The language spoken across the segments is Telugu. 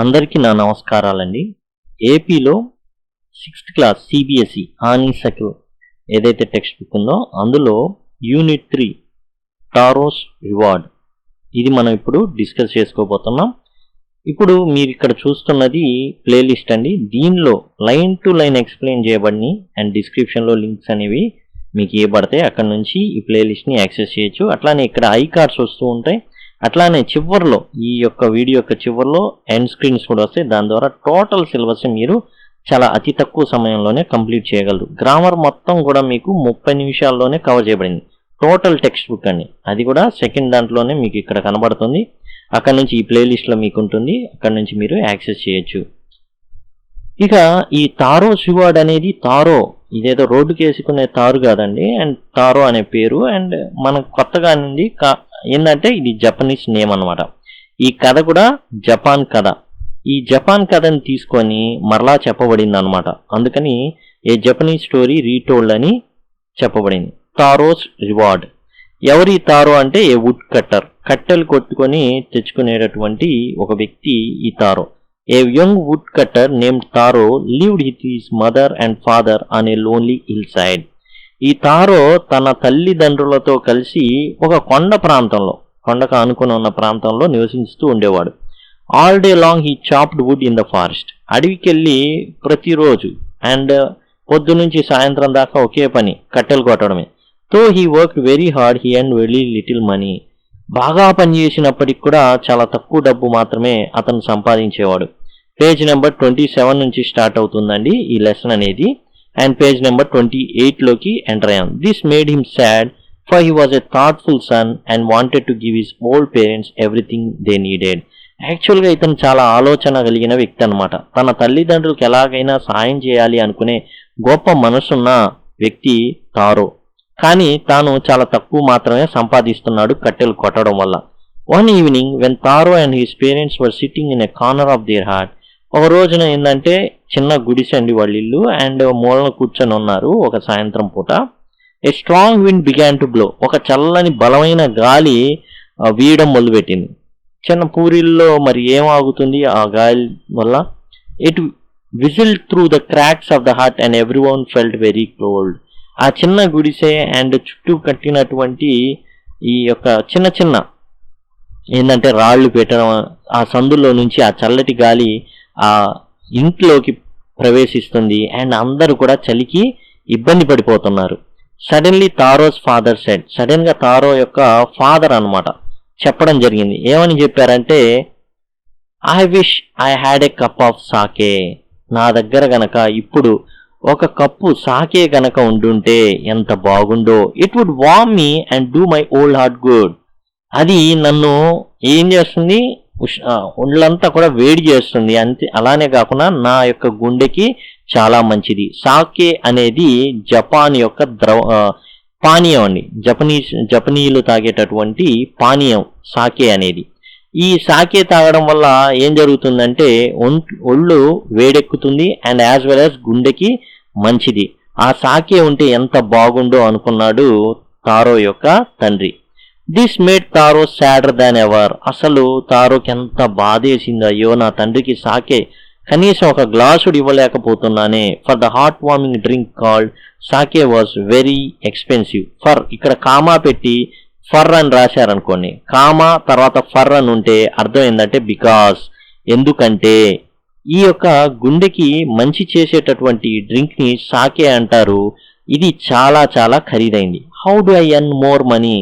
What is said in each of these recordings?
అందరికీ నా నమస్కారాలండి. ఏపీలో 6th క్లాస్ సిబిఎస్ఈ ఆనీసకు ఏదైతే టెక్స్ట్ బుక్ ఉందో అందులో యూనిట్ 3 టారోస్ రివార్డ్ ఇది మనం ఇప్పుడు డిస్కస్ చేసుకోబోతున్నాం. ఇప్పుడు మీరు ఇక్కడ చూస్తున్నది ప్లేలిస్ట్ అండి. దీనిలో లైన్ టు లైన్ ఎక్స్ప్లెయిన్ చేయబడి అండ్ డిస్క్రిప్షన్లో లింక్స్ అనేవి మీకు ఇవ్వబడతాయి. అక్కడ నుంచి ఈ ప్లేలిస్ట్ని యాక్సెస్ చేయొచ్చు. అట్లానే ఇక్కడ ఐ కార్డ్స్ వస్తూ ఉంటాయి. అట్లానే చివరిలో ఈ యొక్క వీడియో యొక్క చివరిలో ఎండ్ స్క్రీన్స్ కూడా వస్తాయి. దాని ద్వారా టోటల్ సిలబస్ మీరు చాలా అతి తక్కువ సమయంలోనే కంప్లీట్ చేయగలరు. గ్రామర్ మొత్తం కూడా మీకు 30 నిమిషాల్లోనే కవర్ చేయబడింది. టోటల్ టెక్స్ట్ బుక్ అండి. అది కూడా సెకండ్ దాంట్లోనే మీకు ఇక్కడ కనబడుతుంది. అక్కడ నుంచి ఈ ప్లేలిస్ట్లో మీకు ఉంటుంది. అక్కడ నుంచి మీరు యాక్సెస్ చేయొచ్చు. ఇక ఈ టారో రివార్డ్ అనేది టారో ఇదేదో రోడ్డుకి వేసుకునే తారు కాదండి. అండ్ టారో అనే పేరు అండ్ మనకు కొత్తగా అనేది ఏంటంటే ఇది జపనీస్ నేమ్ అనమాట. ఈ కథ కూడా జపాన్ కథ. ఈ జపాన్ కథని తీసుకొని మరలా చెప్పబడింది అనమాట. అందుకని ఏ జపనీస్ స్టోరీ రీటోల్డ్ అని చెప్పబడింది. Taurus reward. ఎవరి తారో అంటే ఏ వుడ్ కట్టర్, కట్టెలు కొట్టుకొని తెచ్చుకునేటటువంటి ఒక వ్యక్తి ఈ Taro. A young wood cutter named Taro lived with his mother and father on a lonely hill side. ఈ తారో తన తల్లిదండ్రులతో కలిసి ఒక కొండకు ఆనుకుని ఉన్న ప్రాంతంలో నివసిస్తూ ఉండేవాడు. All day long he chopped wood in the forest. అడవికి వెళ్ళి ప్రతిరోజు అండ్ పొద్దు నుంచి సాయంత్రం దాకా ఒకే పని, కట్టెలు కొట్టడమే. తో he work very hard, he and very little money. బాగా పనిచేసినప్పటికి కూడా చాలా తక్కువ డబ్బు మాత్రమే అతను సంపాదించేవాడు. పేజ్ నెంబర్ 27 నుంచి స్టార్ట్ అవుతుందండి ఈ లెసన్ అనేది. అండ్ పేజ్ నెంబర్ 28లోకి ఎంటర్ అయ్యాం. This made him sad for he was a thoughtful son and wanted to give his old parents everything they needed. యాక్చువల్గా ఇతను చాలా ఆలోచన కలిగిన వ్యక్తి అనమాట. తన తల్లిదండ్రులకు ఎలాగైనా సాయం చేయాలి అనుకునే గొప్ప మనసున్న వ్యక్తి తారో. కానీ తాను చాలా తక్కువ మాత్రమే సంపాదిస్తున్నాడు కట్టెలు కొట్టడం వల్ల. One evening when Taro and his parents were sitting in a corner of their hearth. ఒక రోజున ఏంటంటే చిన్న గుడిసె అండి వాళ్ళ ఇల్లు అండ్ మూలన కూర్చొని ఉన్నారు ఒక సాయంత్రం పూట. A strong wind began to blow. ఒక చల్లని బలమైన గాలి వీయడం మొదలుపెట్టింది. చిన్న పూరిల్లో మరి ఏం ఆగుతుంది ఆ గాలి వల్ల? It whistle through the cracks of the heart and everyone felt very cold. ఆ చిన్న గుడిసె అండ్ చుట్టూ కట్టినటువంటి ఈ యొక్క చిన్న చిన్న ఏంటంటే రాళ్ళు పెట్టడం, ఆ సందుల్లో నుంచి ఆ చల్లటి గాలి ఆ ఇంట్లోకి ప్రవేశిస్తుంది అండ్ అందరూ కూడా చలికి ఇబ్బంది పడిపోతున్నారు. Suddenly Taro's father said. Sudden గా తారో యొక్క ఫాదర్ అనమాట చెప్పడం జరిగింది. ఏమని చెప్పారంటే, I wish I had a cup of sake. నా దగ్గర గనక ఇప్పుడు ఒక కప్పు సాకే గనక ఉండుంటే ఎంత బాగుండో. It would warm me and do my old heart good. అది నన్ను ఏం చేస్తుంది, ఒళ్ళంతా కూడా వేడి చేస్తుంది. అంతే, అలానే కాకుండా నా యొక్క గుండెకి చాలా మంచిది. సాకే అనేది జపాన్ యొక్క పానీయం అండి. జపనీయులు తాగేటటువంటి పానీయం సాకే అనేది. ఈ సాకే తాగడం వల్ల ఏం జరుగుతుందంటే ఒళ్ళు వేడెక్కుతుంది అండ్ యాజ్ వెల్ యాజ్ గుండెకి మంచిది. ఆ సాకే ఉంటే ఎంత బాగుండో అనుకున్నాడు తారో యొక్క తండ్రి. This made Taro sadder than ever. అసలు తారోకి ఎంత బాధేసింది. అయ్యో, నా తండ్రికి సాకే కనీసం ఒక గ్లాసుడు ఇవ్వలేకపోతున్నానే. For the heart warming drink called sake was very expensive. For ఇక్కడ కామా పెట్టి ఫర్ అని రాశారనుకోండి, కామా తర్వాత ఫర్ అని ఉంటే అర్థం ఏంటంటే బికాస్, ఎందుకంటే. ఈ యొక్క గుండెకి మంచి చేసేటటువంటి డ్రింక్ ని సాకే అంటారు. ఇది చాలా చాలా ఖరీదైంది. How do I earn more money.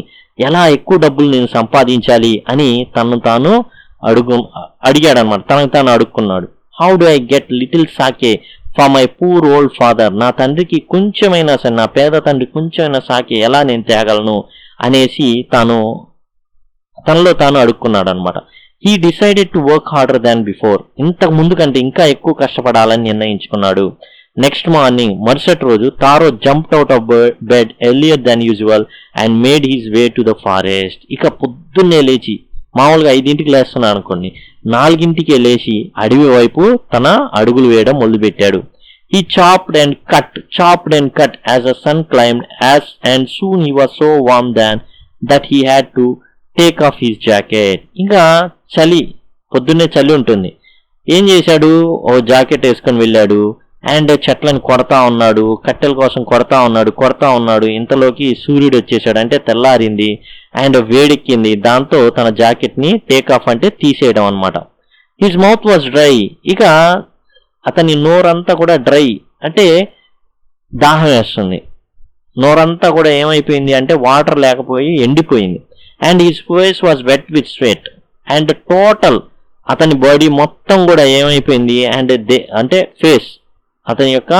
ఎలా ఎక్కువ డబ్బులు నేను సంపాదించాలి అని తను తాను అడిగాడనమాట. తనకు తాను అడుక్కున్నాడు. How do I get little sake for my poor old father. నా తండ్రికి కొంచెమైనా సరే, నా పేద తండ్రి కొంచెమైనా సాకే ఎలా నేను తేగలను అనేసి తనలో తాను అడుక్కున్నాడు అనమాట. He decided to work harder than before. ఇంతకు ముందు కంటే ఇంకా ఎక్కువ కష్టపడాలని నిర్ణయించుకున్నాడు. నెక్స్ట్ మార్నింగ్, మరుసటి రోజు Taro jumped out of bed earlier than usual and made his way to the forest. ఇక పొద్దున్నే లేచి, మామూలుగా 5ంటికి లేస్తున్నాడు అనుకోండి, 4ంటికే లేచి అడవి వైపు తన అడుగులు వేయడం మొదలుపెట్టాడు. He chopped and cut as the sun climbed, and soon he was so warm that he had to take off his jacket. ఇంకా చలి, పొద్దున్నే చలి ఉంటుంది. ఏం చేశాడు, ఓ జాకెట్ వేసుకొని వెళ్ళాడు అండ్ చెట్లను కొడతా ఉన్నాడు, కట్టెల కోసం కొడతా ఉన్నాడు. ఇంతలోకి సూర్యుడు వచ్చేసాడు, అంటే తెల్లారింది అండ్ వేడెక్కింది. దాంతో తన జాకెట్ ని టేక్ ఆఫ్ అంటే తీసేయడం అనమాట. His mouth was dry. ఇక అతని నోరంతా కూడా డ్రై, అంటే దాహం వేస్తుంది. నోరంతా కూడా ఏమైపోయింది అంటే వాటర్ లేకపోయి ఎండిపోయింది. And his face was wet with sweat. And total అతని బాడీ మొత్తం కూడా ఏమైపోయింది అండ్ అంటే అతని యొక్క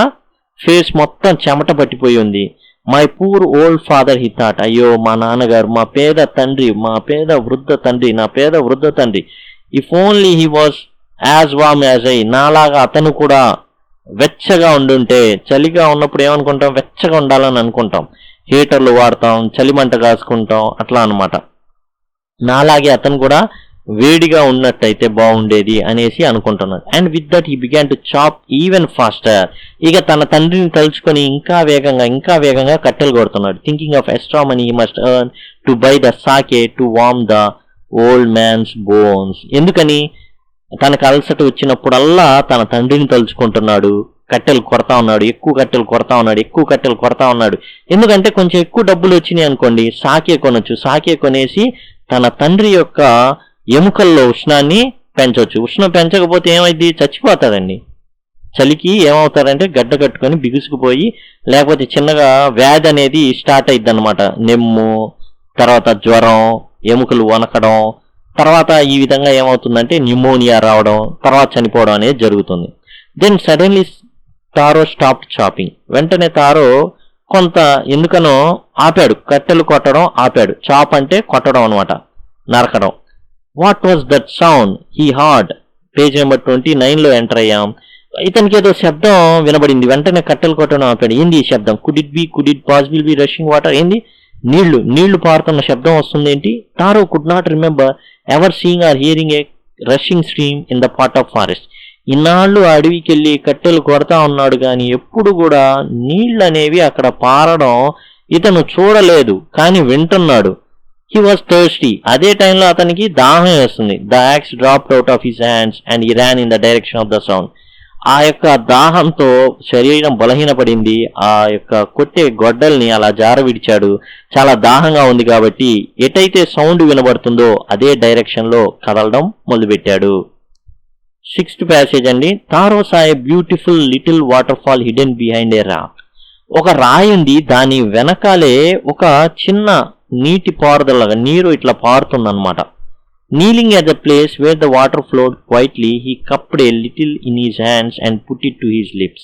ఫేస్ మొత్తం చెమట పట్టిపోయి ఉంది. My poor old father he thought, అయ్యో మా నాన్నగారు, మా పేద వృద్ధ తండ్రి. If only he was as warm as I, నాలాగా అతను కూడా వెచ్చగా ఉండుంటే. చలిగా ఉన్నప్పుడు ఏమనుకుంటాం, వెచ్చగా ఉండాలని అనుకుంటాం, హీటర్లు వాడతాం, చలిమంట కాసుకుంటాం, అట్లా అనమాట. నాలాగే అతను కూడా వేడిగా ఉన్నట్టయితే బాగుండేది అనేసి అనుకుంటున్నాడు. And with that he began to chop even faster. ఇక తన తండ్రిని తలుచుకొని ఇంకా వేగంగా కట్టెలు కొడుతున్నాడు. Thinking of extra money he must earn to buy the sake to warm the old man's bones. ఎందుకని, తనకు అలసట వచ్చినప్పుడల్లా తన తండ్రిని తలుచుకుంటున్నాడు, కట్టెలు కొడతా ఉన్నాడు, ఎక్కువ కట్టెలు కొడతా ఉన్నాడు. ఎందుకంటే కొంచెం ఎక్కువ డబ్బులు వచ్చినాయి అనుకోండి, సాకే కొనొచ్చు. సాకే కొనేసి తన తండ్రి యొక్క ఎముకల్లో ఉష్ణాన్ని పెంచవచ్చు. ఉష్ణం పెంచకపోతే ఏమైంది, చచ్చిపోతాడండి. చలికి ఏమవుతారంటే గడ్డ కట్టుకొని బిగుసుకుపోయి, లేకపోతే చిన్నగా వ్యాధి అనేది స్టార్ట్ అయిద్ది అనమాట. నెమ్ము, తర్వాత జ్వరం, ఎముకలు వనకడం, తర్వాత ఈ విధంగా ఏమవుతుందంటే న్యూమోనియా రావడం, తర్వాత చనిపోవడం అనేది జరుగుతుంది. Then suddenly Taro stop chopping. వెంటనే తారో కొంత ఎందుకనో ఆపాడు, కట్టెలు కొట్టడం ఆపాడు. చాప్ అంటే కొట్టడం అనమాట, నరకడం. What was that sound he heard. Page number 29లో ఎంటర్ అయ్యాం. ఇతనికి ఏదో శబ్దం వినబడింది. వెంటనే కట్టెలు కొట్టడం ఆపాడు. ఏంది ఈ శబ్దం? Could it possible be rushing water. ఏంది, నీళ్లు పారుతున్న శబ్దం వస్తుంది ఏంటి? Taro could not remember ever seeing or hearing a rushing stream in the part of forest. ఇన్నాళ్ళు అడవికి వెళ్ళి కట్టెలు కొడతా ఉన్నాడు కానీ ఎప్పుడు కూడా నీళ్ళు అనేవి అక్కడ పారడం ఇతను చూడలేదు, కానీ వింటున్నాడు. He was thirsty. అదే టైంలో అతనికి దాహం వేస్తుంది. The axe dropped out of his hands and he ran in the direction of the sound. ఆ యొక్క దాహంతో శరీరం బలహీనపడింది. ఆ యొక్క కొట్టే గొడ్డల్ని అలా జార విడిచాడు. చాలా దాహంగా ఉంది కాబట్టి ఎటైతే సౌండ్ వినబడుతుందో అదే డైరెక్షన్ లో కదలడం మొదలుపెట్టాడు. 6th ప్యాసేజ్ అండి. Taro saw a beautiful little waterfall hidden behind a rock. ఒక రాయి ఉంది, దాని వెనకాలే ఒక చిన్న నీటి పారుదలగా నీరు ఇట్లా పారుతుందన్నమాట. Kneeling at the place where the water flowed quietly, he cupped a little in his hands and put it to his lips.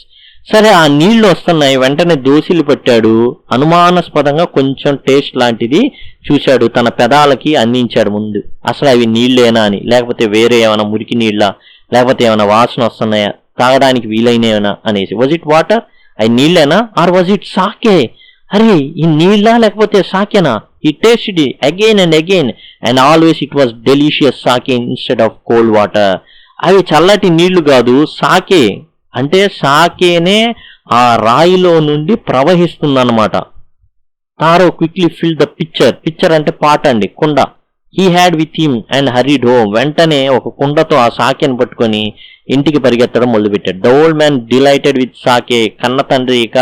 సరే, ఆ నీళ్లు వస్తున్నాయి, వెంటనే దోసిలు పట్టాడు. అనుమానాస్పదంగా కొంచెం టేస్ట్ లాంటిది చూశాడు, తన పెదాలకి అందించాడు ముందు. అసలు అవి నీళ్లేనా అని, లేకపోతే వేరే ఏమైనా మురికి నీళ్ళ, లేకపోతే ఏమైనా వాసన వస్తున్నాయా, తాగడానికి వీలైనవేనా అనేసి. Was it water? అవి నీళ్ళేనా? ఆర్ వాజ్ ఇట్ సాకే? అరే, ఈ నీళ్ళ లేకపోతే సాకేనా? He tasted it again and always it was delicious sake instead of cold water. అవి చల్లటి నీళ్లు కాదు, సాకే. అంటే సాకేనే ఆ రాయిలో నుండి ప్రవహిస్తుందన్నమాట. Taro quickly fill the picture అంటే పాట అండి, కుండ. He had with him and hurried home. వెంటనే ఒక కుండతో ఆ సాకేని పట్టుకొని ఇంటికి పరిగెత్తడం మొదలుపెట్టాడు. The old man delighted with sake. కన్న తండ్రి ఇక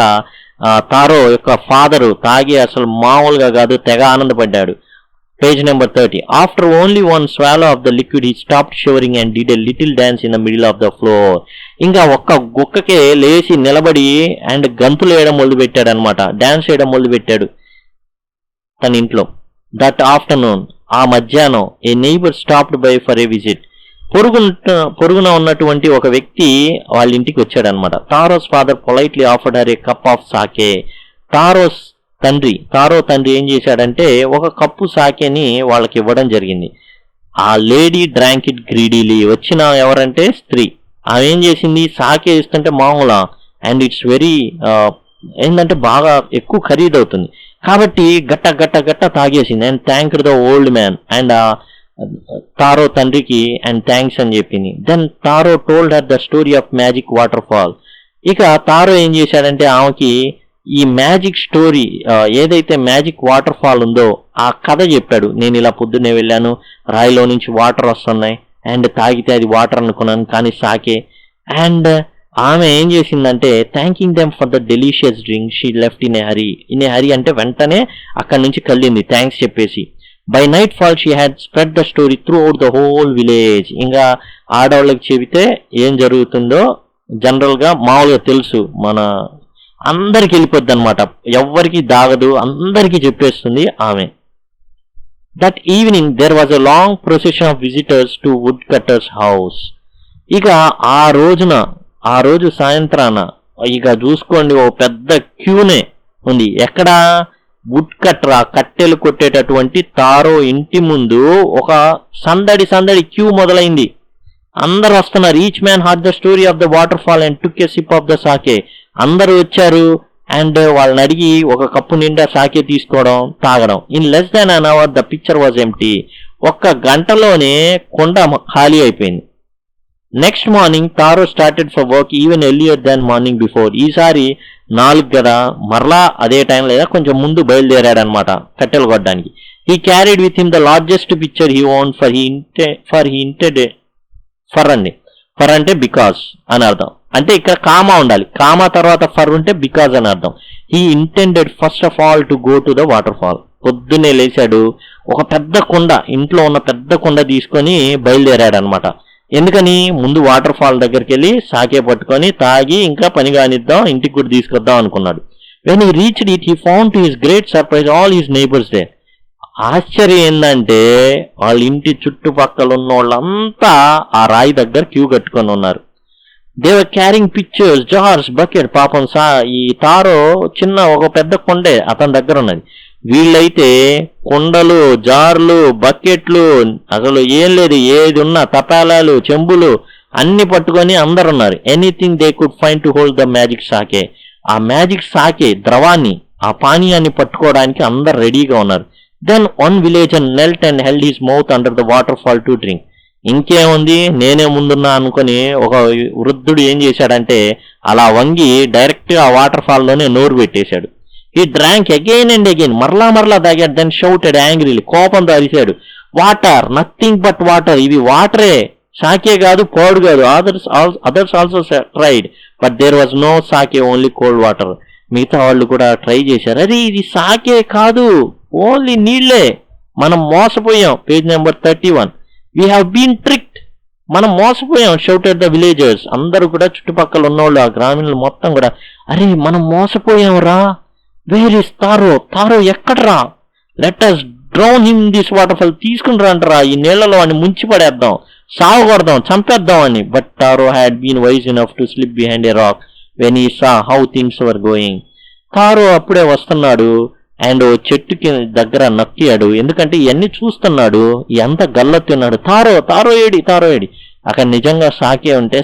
తారో యొక్క ఫాదరు తాగి అసలు మామూలుగా కాదు, తెగ ఆనందపడ్డాడు. Page number 30. After only one swallow of the liquid he stopped shivering and did a little dance in the middle of the floor. ఇంకా ఒక్క గుక్కకే లేచి నిలబడి అండ్ గంతులు వేయడం మొదలుపెట్టాడు అనమాట, డాన్స్ వేయడం మొదలుపెట్టాడు తన ఇంట్లో. దట్ ఆఫ్టర్నూన్, ఆ మధ్యాహ్నం, a neighbour stopped by for a visit. పొరుగున ఉన్నటువంటి ఒక వ్యక్తి వాళ్ళ ఇంటికి వచ్చాడనమాట. Taro's father politely offered her a cup of sake. Taro తండ్రి ఏం చేశాడంటే ఒక కప్పు సాకేని వాళ్ళకి ఇవ్వడం జరిగింది. ఆ లేడీ డ్రాంక్ ఇట్ గ్రీడీలీ. వచ్చిన ఎవరంటే స్త్రీ. ఆమె ఏం చేసింది, సాకే ఇస్తుంటే మామూలా, అండ్ ఇట్స్ వెరీ ఏంటంటే బాగా ఎక్కువ ఖరీదవుతుంది కాబట్టి గట్ట తాగేసింది. And thanked the old man. And Taro తండ్రికి అండ్ థ్యాంక్స్ అని చెప్పింది. Then Taro told her the story of magic water fall. ఇక తారో ఏం చేశాడంటే ఆమెకి ఈ మ్యాజిక్ స్టోరీ, ఏదైతే మ్యాజిక్ వాటర్ ఫాల్ ఉందో ఆ కథ చెప్పాడు. నేను ఇలా పొద్దున్నే వెళ్ళాను, రాయిలో నుంచి వాటర్ వస్తున్నాయి అండ్ తాగితే అది వాటర్ అనుకున్నాను, కానీ సాకే. అండ్ ఆమె ఏం చేసిందంటే thanking them for the delicious drink she left in a hurry. In a hurry అంటే వెంటనే అక్కడి నుంచి కళ్ళింది థ్యాంక్స్ చెప్పేసి. By night fall she had spread the story throughout the whole village. ఇంకా ఆడవాళ్ళకి చెబితే ఏం జరుగుతుందో జనరల్గా మామూలుగా తెలుసు, మన అందరికి వెళ్ళిపోద్ది అనమాట, ఎవ్వరికి దాగదు, అందరికీ చెప్పేస్తుంది ఆమె. That evening there was a long procession of visitors to woodcutter's house. ఇక ఆ రోజు సాయంత్రాన ఇక చూసుకోండి ఓ పెద్ద క్యూనే ఉంది. ఎక్కడ? వుడ్ కట్టర్, కట్టెలు కొట్టేటటువంటి తారో ఇంటి ముందు ఒక సందడి క్యూ మొదలైంది. అందరు వస్తున్నారు. Each man had the story of the water fall and took a sip of the sake. అందరూ వచ్చారు అండ్ వాళ్ళని అడిగి ఒక కప్పు నిండా సాకే తీసుకోవడం, తాగడం. In less than an hour the picture was empty. ఒక్క గంటలోనే కొండ ఖాళీ అయిపోయింది. Next morning Taro started for work even earlier than morning before. ఈసారి 4 కదా, మరలా అదే టైం లేదా కొంచెం ముందు బయలుదేరాడనమాట కట్టెలు కొట్టడానికి. He carried with him the largest picture he own for అండి. ఫర్ అంటే బికాస్ అని అర్థం. అంటే ఇక్కడ కామా ఉండాలి, కామా తర్వాత ఫర్ ఉంటే బికాజ్ అని అర్థం. He intended first of all to go to the water fall. పొద్దున్నే లేచాడు, ఒక పెద్ద కుండ, ఇంట్లో ఉన్న పెద్ద కుండ తీసుకొని బయలుదేరాడు అనమాట. ఎందుకని? ముందు వాటర్ ఫాల్ దగ్గరికి వెళ్ళి సాకే పట్టుకొని తాగి ఇంకా పని కానిద్దాం, ఇంటికి కూడా తీసుకొద్దాం అనుకున్నాడు. When he reached it he found to his great surprise all his neighbours they. ఆశ్చర్యం ఏంటంటే వాళ్ళ ఇంటి చుట్టుపక్కల ఉన్న వాళ్ళంతా ఆ రాయి దగ్గర క్యూ కట్టుకొని ఉన్నారు. They were carrying pictures, jars, bucket. పాపం ఈ తారో చిన్న ఒక పెద్ద కొండే అతని దగ్గర ఉన్నది. వీళ్ళైతే కుండలు, జార్లు, బకెట్లు, అసలు ఏం లేదు, ఏది ఉన్నా తపాలాలు, చెంబులు అన్ని పట్టుకొని అందరున్నారు. Anything they could find to hold the magic sake. ఆ మ్యాజిక్ సాకే ద్రవాన్ని, ఆ పానీయాన్ని పట్టుకోవడానికి అందరు రెడీగా ఉన్నారు. Then one villager knelt and held his mouth under the water fall to drink. ఇంకేముంది, నేనే ముందున్నా అనుకుని ఒక వృద్ధుడు ఏం చేశాడంటే అలా వంగి డైరెక్ట్ గా ఆ వాటర్ ఫాల్ లోనే నోరు పెట్టేశాడు. ఈ డ్రాంక్ అగైన్ అండ్ అగైన్, మరలా తాగాడు. దెన్ షౌటెడ్ యాంగ్రీలీ, కోపంతో అరిశాడు, వాటర్, నథింగ్ బట్ వాటర్, ఇవి వాటరే, సాకే కాదు, పాడు కాదు. Others also tried but there was no sake, only cold water. మిగతా వాళ్ళు కూడా ట్రై చేశారు. అది ఇది సాకే కాదు, ఓన్లీ నీళ్లే, మనం మోసపోయాం. Page number 31. We have been tricked, మనం మోసపోయాం. Shouted the villagers. అందరూ కూడా చుట్టుపక్కల ఉన్నవాళ్ళు, ఆ గ్రామీణులు మొత్తం కూడా, అరే మనం మోసపోయాం రా, వేర్ ఇస్ తారో, తారో ఎక్కడరా, let us drown him this waterfall, తీసుకుని రంటరా, ఈ నీళ్లలో వాడిని ముంచి పడేద్దాం, సాగుకొడదాం, చంపేద్దాం అని. But Taro had been wise enough to slip behind a rock when he saw how things were going. Taro అప్పుడే వస్తున్నాడు అండ్ ఓ చెట్టుకి దగ్గర నక్కాడు. ఎందుకంటే ఇవన్నీ చూస్తున్నాడు, ఎంత గల్లొత్తున్నాడు. Taro AD. అక్కడ నిజంగా సాకే ఉంటే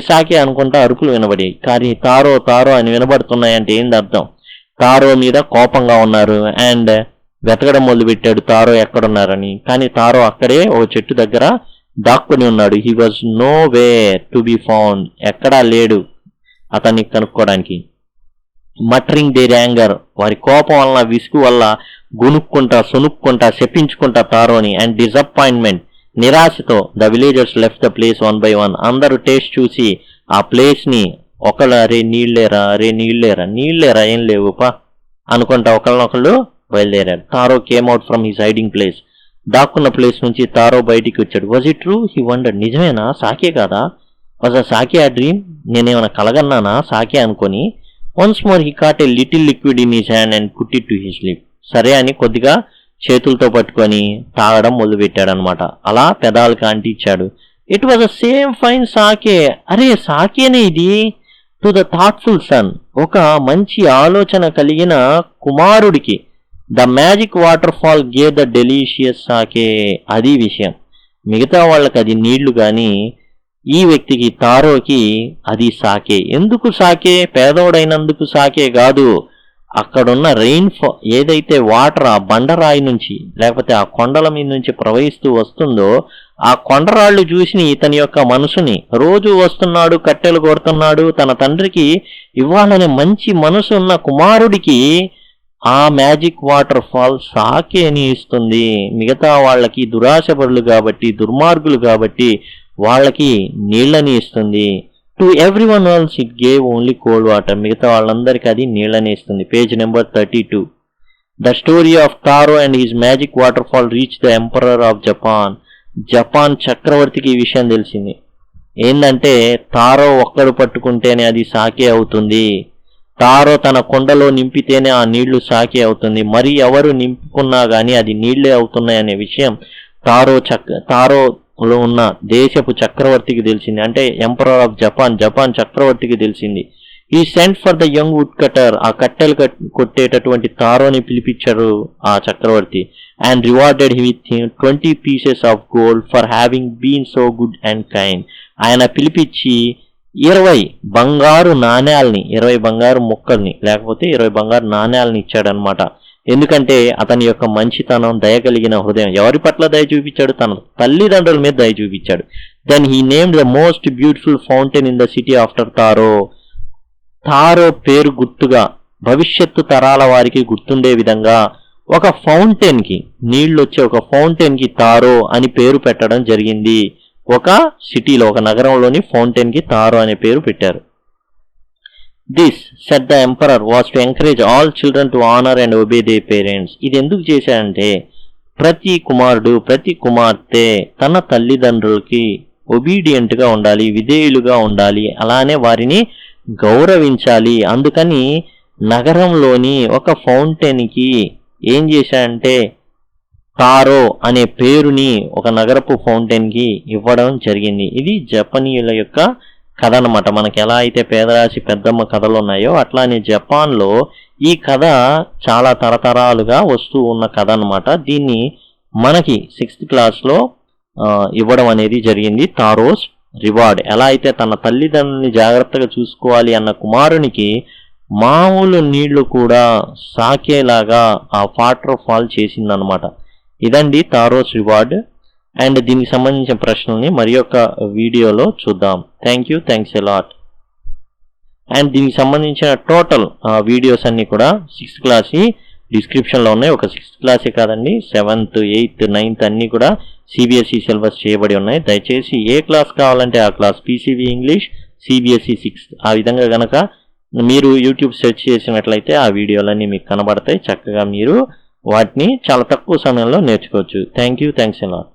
సాకే అనుకుంటా అరుపులు వినబడి, కానీ తారో అని వినబడుతున్నాయంటే ఏంది అర్థం? తారో మీద కోపంగా ఉన్నారు అండ్ వెతకడం మొదలు పెట్టాడు తారో ఎక్కడున్నారని. కానీ తారో అక్కడే ఓ చెట్టు దగ్గర దాక్కుని ఉన్నాడు. He was know where to be found, ఎక్కడా లేడు అతన్ని కనుక్కోవడానికి. మటరింగ్ దేర్ యాంగర్, వారి కోపం వలన, విసుగు వల్ల సునుక్కుంటా శపించుకుంటా తారోని. అండ్ డిసప్పాయింట్మెంట్, నిరాశతో the villagers left the place one by one. అందరూ టేస్ట్ చూసి ఆ ప్లేస్ ని ఒకళ్ళు అరే నీళ్ళేరా ఏం లేవు పా అనుకుంటా ఒకళ్ళనొకళ్ళు బయలుదేరారు. Taro came out from his hiding place. దాక్కున్న ప్లేస్ నుంచి తారో బయటికి వచ్చాడు. Was it true? He wondered, నిజమేనా, సాకే కాదా? వాజ్ ఆ సాకే ఆ డ్రీమ్? నేనేమైనా కలగన్నానా సాకే అనుకొని. Once more he caught a little liquid in his hand and put it to his lip. సరే అని కొద్దిగా చేతులతో పట్టుకొని తాగడం మొదలు పెట్టాడనమాట. అలా పెదాలకు అంటించాడు. It was the same fine sake. అరే సాకేనే ఇది. టు ద థాట్ఫుల్ సన్, ఒక మంచి ఆలోచన కలిగిన కుమారుడికి the magic water fall gave the delicious sake. అది విషయం. మిగతా వాళ్ళకి అది నీళ్లు కానీ ఈ వ్యక్తికి తారోకి అది సాకే. ఎందుకు సాకే? పేదోడైనందుకు సాకే కాదు, అక్కడున్న ఏదైతే వాటర్ ఆ బండరాయి నుంచి లేకపోతే ఆ కొండల మీద నుంచి ప్రవహిస్తూ వస్తుందో ఆ కొండరాళ్లు చూసి ఇతని యొక్క మనసుని, రోజు వస్తున్నాడు, కట్టెలు కొడుతున్నాడు, తన తండ్రికి ఇవ్వాలనే మంచి మనసు ఉన్న కుమారుడికి ఆ మ్యాజిక్ వాటర్ ఫాల్ సాకేని ఇస్తుంది. మిగతా వాళ్ళకి దురాశపరులు కాబట్టి, దుర్మార్గులు కాబట్టి వాళ్ళకి నీళ్ళని ఇస్తుంది. To every one else it gave only cold water. మిగతా వాళ్ళందరికీ అది నీళ్ళని ఇస్తుంది. Page number 32. The story of Taro and his magic water fall reach the emperor of Japan. Japan చక్రవర్తికి ఈ విషయం తెలిసింది. ఏంటంటే టారో ఒక్కడు పట్టుకుంటేనే అది సాకే అవుతుంది, టారో తన కొండలో నింపితేనే ఆ నీళ్లు సాకే అవుతుంది, మరి ఎవరు నింపుకున్నా కానీ అది నీళ్లే అవుతున్నాయనే విషయం టారోలో ఉన్న దేశపు చక్రవర్తికి తెలిసింది. అంటే ఎంపరర్ ఆఫ్ జపాన్ చక్రవర్తికి తెలిసింది. He sent for the young wood cutter. ఆ కట్టెలు కొట్టేటటువంటి టారోని పిలిపించారు ఆ చక్రవర్తి. And rewarded with 20 pieces of gold for having been so good and kind. ఆయన పిలిపించి 20 బంగారు నాణ్యాలని, 20 బంగారు ముక్కల్ని లేకపోతే 20 బంగారు నాణ్యాలని ఇచ్చాడనమాట. ఎందుకంటే అతని యొక్క మంచితనం, దయ కలిగిన హృదయం. ఎవరి పట్ల దయ చూపించాడు? తన తల్లిదండ్రుల మీద దయ చూపించాడు. Then he named the most beautiful fountain in the city after Taro. Taro పేరు గుర్తుగా భవిష్యత్తు తరాల వారికి గుర్తుండే విధంగా ఒక ఫౌంటైన్కి, నీళ్లు వచ్చే ఒక ఫౌంటైన్కి టారో అని పేరు పెట్టడం జరిగింది. ఒక సిటీలో, ఒక నగరంలోని ఫౌంటైన్కి టారో అనే పేరు పెట్టారు. This set the emperor was to encourage all children to honour and obey they parents. ఇది ఎందుకు చేశాడంటే ప్రతి కుమారుడు, ప్రతి కుమార్తె తన తల్లిదండ్రులకి ఒబీడియంట్గా ఉండాలి, విధేయులుగా ఉండాలి, అలానే వారిని గౌరవించాలి. అందుకని నగరంలోని ఒక ఫౌంటైన్కి ఏం చేశాడంటే టారో అనే పేరుని ఒక నగరపు ఫౌంటైన్కి ఇవ్వడం జరిగింది. ఇది జపనీయుల యొక్క కథ అన్నమాట. మనకి ఎలా అయితే పేదరాశి పెద్దమ్మ కథలు ఉన్నాయో అట్లానే జపాన్లో ఈ కథ చాలా తరతరాలుగా వస్తూ ఉన్న కథ అన్నమాట. దీన్ని మనకి 6th క్లాస్లో ఇవ్వడం అనేది జరిగింది. Taurus reward. ఎలా అయితే తన తల్లిదండ్రుల్ని జాగ్రత్తగా చూసుకోవాలి అన్న కుమారునికి మామూలు నీళ్లు కూడా సాకేలాగా ఆ వాటర్ ఫాల్ చేసిందనమాట. ఇదండి టారోస్ రివార్డ్. అండ్ దీనికి సంబంధించిన ప్రశ్నల్ని మరి యొక్క వీడియోలో చూద్దాం. Thanks a lot. అండ్ దీనికి సంబంధించిన టోటల్ వీడియోస్ అన్నీ కూడా 6th క్లాస్ డిస్క్రిప్షన్లో ఉన్నాయి. ఒక 6th క్లాసే కాదండి, 7th, 8th, 9th అన్నీ కూడా సిబిఎస్ఈ సిలబస్ చేయబడి ఉన్నాయి. దయచేసి ఏ క్లాస్ కావాలంటే ఆ class, PCB English, CBSE 6th ఆ విధంగా గనక మీరు యూట్యూబ్ సెర్చ్ చేసినట్లయితే ఆ వీడియోలన్నీ మీకు కనబడతాయి. చక్కగా మీరు వాటిని చాలా తక్కువ సమయంలో నేర్చుకోవచ్చు. Thanks a lot.